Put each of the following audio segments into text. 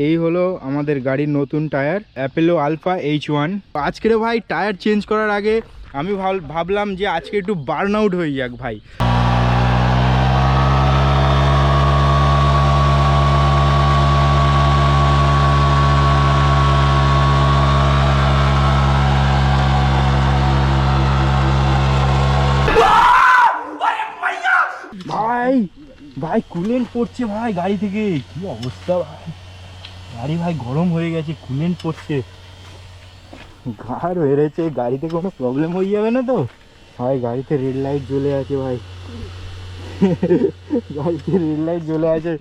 এই হলো আমাদের গাড়ির নতুন টায়ার অ্যাপেলো আলফা H1। আজকে ভাই টায়ার চেঞ্জ করার আগে আমি ভাবলাম যে আজকে একটু বার্ন আউট হয়ে যাক ভাই। ভাই ভাই কুলেন্ট পড়ছে ভাই গাড়ি থেকে, কি অবস্থা ভাই, গাড়ি ভাই গরম হয়ে গেছে, কুলেন্ট পড়ছে, ঘাড় বেড়েছে, গাড়িতে কোনো প্রবলেম হয়ে যাবে না তো ভাই? গাড়িতে রেড লাইট জ্বলে আছে ভাই, গাড়িতে রেড লাইট জ্বলে আছে।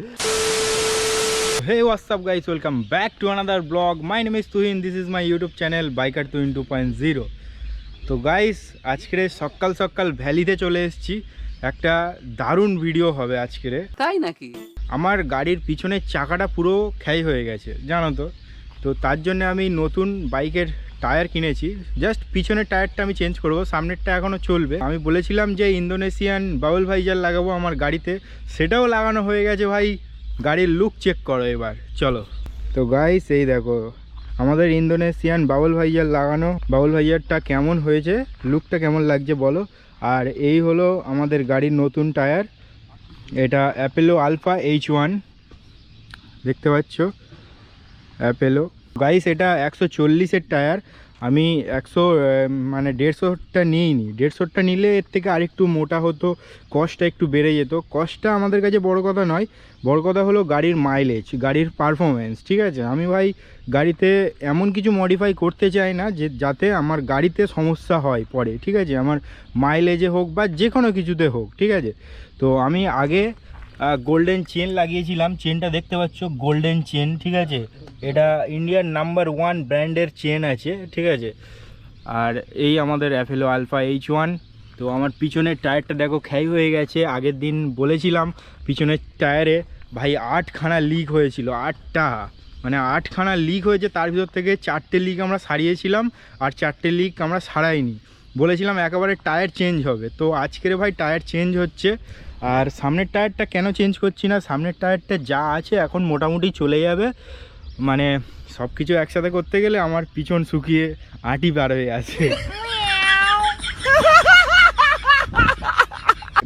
Hey, what's up guys, welcome back to another vlog. My name is Tuhin, this is my YouTube channel Biker Tuhin 2.0। তো গাইস আজকে সকাল সকাল ভ্যালিতে চলে এসেছি, একটা দারুণ ভিডিও হবে আজকে। তাই নাকি? আমার গাড়ির পিছনের চাকাটা পুরো ক্ষয় হয়ে গেছে জানো তো, তো তার জন্য আমি নতুন বাইকের টায়ার কিনেছি। জাস্ট পিছনের টায়ারটা আমি চেঞ্জ করব, সামনেরটা এখনও চলবে। আমি বলেছিলাম যে ইন্দোনেশিয়ান বাবল ভাইজার লাগাবো আমার গাড়িতে, সেটাও লাগানো হয়ে গেছে ভাই। গাড়ির লুক চেক করো এবার, চলো। তো গাইস এই দেখো আমাদের ইন্দোনেশিয়ান বাবল ভাইজার লাগানো, বাবল ভাইজারটা কেমন হয়েছে, লুকটা কেমন লাগছে বলো। আর এই হলো আমাদের গাড়ির নতুন টায়ার, এটা অ্যাপেলো আলফা H1 দেখতে পাচ্ছ, অ্যাপেলো। গাইস এটা 140-এর টায়ার, আমি 150টা নিইনি, 150টা নিলে এর থেকে আরেকটু মোটা হতো, কস্টটা একটু বেড়ে যেত। কস্টটা আমাদের কাছে বড় কথা নয়, বড় কথা হলো গাড়ির মাইলেজ, গাড়ির পারফরমেন্স, ঠিক আছে? আমি ভাই গাড়িতে এমন কিছু মডিফাই করতে চাই না যে যাতে আমার গাড়িতে সমস্যা হয় পরে, ঠিক আছে? আমার মাইলেজে হোক বা যে কোনো কিছুতে হোক, ঠিক আছে? তো আমি আগে গোল্ডেন চেন লাগিয়েছিলাম, চেনটা দেখতে পাচ্ছ গোল্ডেন চেন, ঠিক আছে? এটা ইন্ডিয়ার নাম্বার 1 ব্র্যান্ডের চেন আছে, ঠিক আছে? আর এই আমাদের অ্যাপেলো আলফা H1। তো আমার পিছনের টায়ারটা দেখো ক্ষয় হয়ে গেছে, আগের দিন বলেছিলাম পিছনের টায়ারে ভাই 8খানা লিক হয়েছিল, 8টা, মানে 8খানা লিক হয়েছে, তার ভিতর থেকে 4টে লিক আমরা সারিয়েছিলাম আর 4টে লিক আমরা সারাইনি, বলেছিলাম একেবারে টায়ার চেঞ্জ হবে। তো আজকের ভাই টায়ার চেঞ্জ হচ্ছে। আর সামনের টায়ারটা কেন চেঞ্জ করছি না, সামনের টায়ারটা যা আছে এখন মোটামুটি চলে যাবে, মানে সব কিছু একসাথে করতে গেলে আমার পিছন শুকিয়ে আটি বার হয়ে আছে।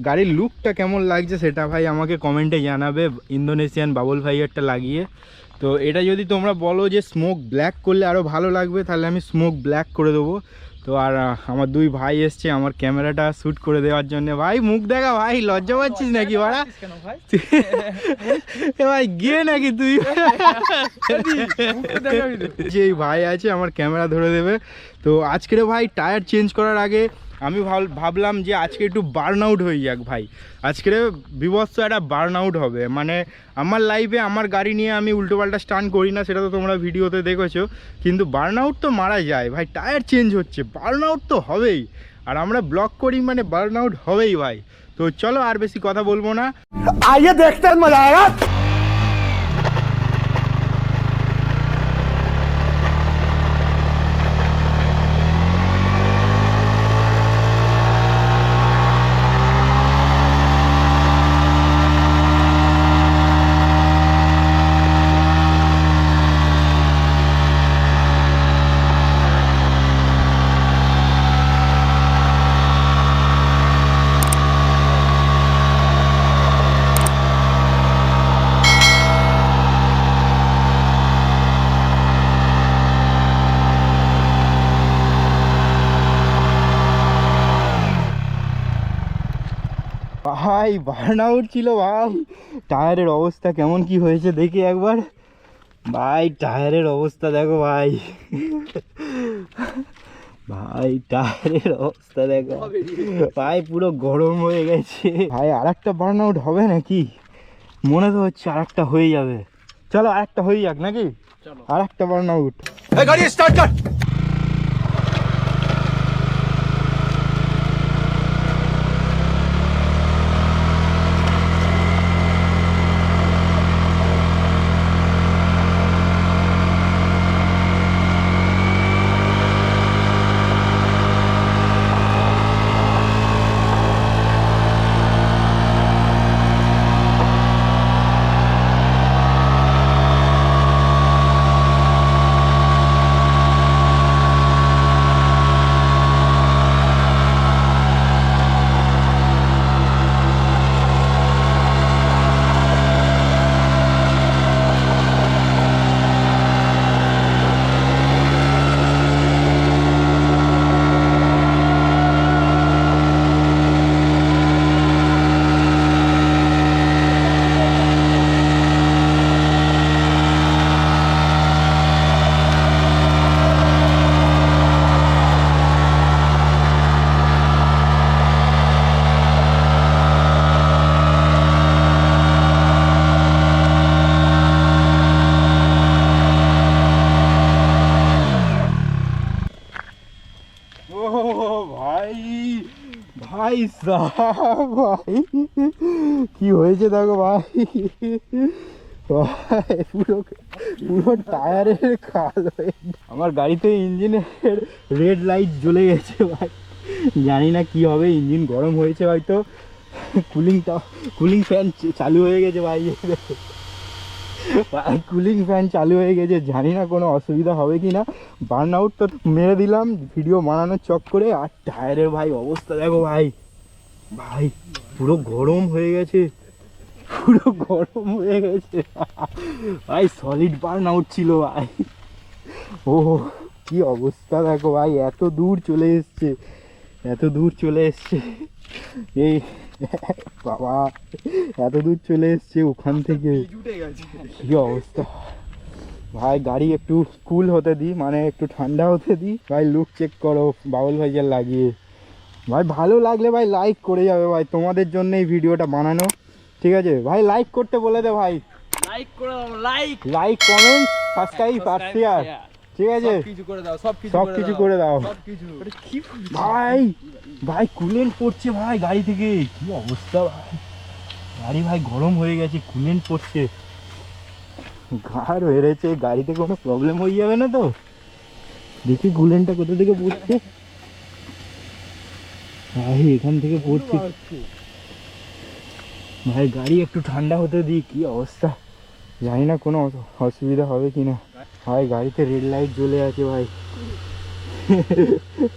গাড়ির লুকটা কেমন লাগছে সেটা ভাই আমাকে কমেন্টে জানাবে, ইন্দোনেশিয়ান বাবল ভাইয়ারটা লাগিয়ে। তো এটা যদি তোমরা বলো যে স্মোক ব্ল্যাক করলে আরও ভালো লাগবে, তাহলে আমি স্মোক ব্ল্যাক করে দেবো। তো আর আমার দুই ভাই এসছে আমার ক্যামেরাটা শ্যুট করে দেওয়ার জন্য। ভাই মুখ দেখা ভাই, লজ্জা পাচ্ছিস নাকি বাড়া? ভাই গিয়ে নাকি তুই, যেই ভাই আছে আমার ক্যামেরা ধরে দেবে। তো আজকের ভাই টায়ার চেঞ্জ করার আগে আমি ভাবলাম যে আজকে একটু বার্ন আউট হয়ে যাক ভাই। আজকের বিভৎস একটা বার্ন আউট হবে, মানে আমার লাইফে আমার গাড়ি নিয়ে আমি উল্টোপাল্টা স্টান্ট করি না, সেটা তো তোমরা ভিডিওতে দেখেছো, কিন্তু বার্ন আউট তো মারা যায় ভাই। টায়ার চেঞ্জ হচ্ছে, বার্ন আউট তো হবেই, আর আমরা ব্লগ করি মানে বার্ন আউট হবেই ভাই। তো চলো আর বেশি কথা বলবো না, आइए देखते हैं मजा आएगा। ভাই বার্ন আউট ছিল ভাই। টায়ারের অবস্থা কেমন কি হয়েছে দেখি একবার, ভাই টায়ারের অবস্থা দেখো ভাই, ভাই টায়ারের অবস্থা দেখো ভাই, পুরো গরম হয়ে গেছে ভাই। আর একটা বার্ন আউট হবে নাকি, মনে তো হচ্ছে আর একটা হয়ে যাবে। চলো আর একটা হয়ে যাক নাকি, আর একটা বার্ন আউট। गाड़ी स्टार्ट कर। ভাই সাব ভাই কি হয়েছে দেখো ভাই, ভাই পুরো পুরো টায়ারের কাল হয়ে, আমার গাড়িতে ইঞ্জিনের রেড লাইট জ্বলে গেছে ভাই, জানি না কি হবে, ইঞ্জিন গরম হয়েছে হয়তো, কুলিং ফ্যান চালু হয়ে গেছে ভাই, ভাই কুলিং ফ্যান চালু হয়ে গেছে, জানি না কোনো অসুবিধা হবে কি না। বার্ন আউট তো মেরে দিলাম ভিডিও বানানোর চক্করে, আর টায়ারের ভাই অবস্থা দেখো ভাই, ভাই পুরো গরম হয়ে গেছে, পুরো গরম হয়ে গেছে ভাই, সলিড বার্ন আউট ছিল ভাই। ও কি অবস্থা দেখো ভাই, এত দূর চলে এসছে, এত দূর চলে এসছে, এই বাবা এত দূর চলে এসছে ওখান থেকে, কি অবস্থা ভাই। গাড়ি একটু কুল হতে দিই, মানে একটু ঠান্ডা হতে দিই ভাই। লুক চেক করো বাউল ভাইজার লাগিয়ে ভাই, ভালো লাগলে ভাই লাইক করে যাবে ভাই, তোমাদের জন্য এই ভিডিওটা বানানো, ঠিক আছে ভাই? লাইক করতে বলে দে ভাই, লাইক করে দাও, লাইক লাইক কমেন্ট সাবস্ক্রাইব আর শেয়ার, ঠিক আছে? কিছু করে দাও, সব কিছু করে দাও সবকিছু। ভাই, ভাই কুলেন্ট পড়ছে ভাই গাড়ি থেকে, কি অবস্থা ভাই, গাড়ি ভাই গরম হয়ে গেছে, কুলেন্ট পড়ছে, গাড় বেড়েছে, গাড়িতে কোনো প্রবলেম হয়ে যাবে না তো? দেখি কুলেন্টটা কোথা থেকে পড়ছে ভাই, এখান থেকে পড়ছে ভাই, গাড়ি একটু ঠান্ডা হতে দিই, কি অবস্থা, জানি না কোনো অসুবিধা হবে কি না ভাই। গাড়িতে রেড লাইট জ্বলে আছে ভাই,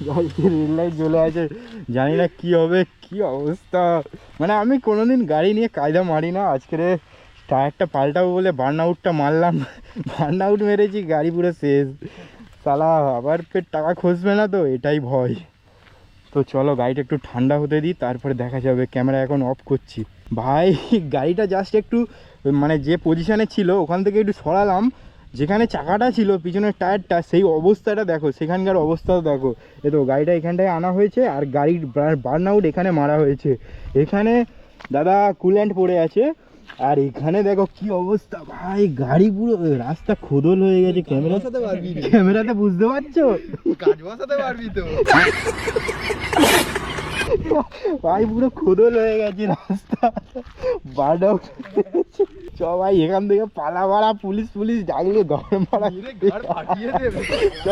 গাড়িতে রেড লাইট জ্বলে আছে, জানি না কি হবে, কি অবস্থা, মানে আমি কোনোদিন গাড়ি নিয়ে কায়দা মারি না, আজকে টায়ারটা পাল্টাবো বলে বার্ন আউটটা মারলাম, বার্ন আউট মেরেছি, গাড়ি পুরো শেষ, সালা আবার ফের টাকা খসবে না তো, এটাই ভয়। তো চলো গাড়িটা একটু ঠান্ডা হতে দিই, তারপরে দেখা যাবে। ক্যামেরা এখন অফ করছি ভাই, গাড়িটা জাস্ট একটু মানে যে পজিশানে ছিল ওখান থেকে একটু সরালাম, যেখানে চাকাটা ছিল পিছনের টায়ারটা, সেই অবস্থাটা দেখো, সেখানকার অবস্থাও দেখো। এ তো গাড়িটা এখানটায় আনা হয়েছে, আর গাড়ির বার্ন আউট এখানে মারা হয়েছে, এখানে দাদা কুল্যান্ট পড়ে আছে, আর এখানে দেখো কি অবস্থা ভাই, গাড়ি পুরো রাস্তা খোদল হয়ে গেছে। ক্যামেরাতে বুঝতে পারছো? কাজ বসাতে পারবি তো ভাই পুরো খোদল হয়ে গেছে রাস্তা, বার্ন আউট। চ ভাই এখান থেকে পালা মারা, পুলিশ ডাকলে ঘর মারা, ফাটিয়ে দেবে। চ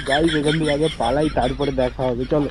গাড়ি এখান থেকে আগে পালাই, তারপরে দেখা হবে, চলো।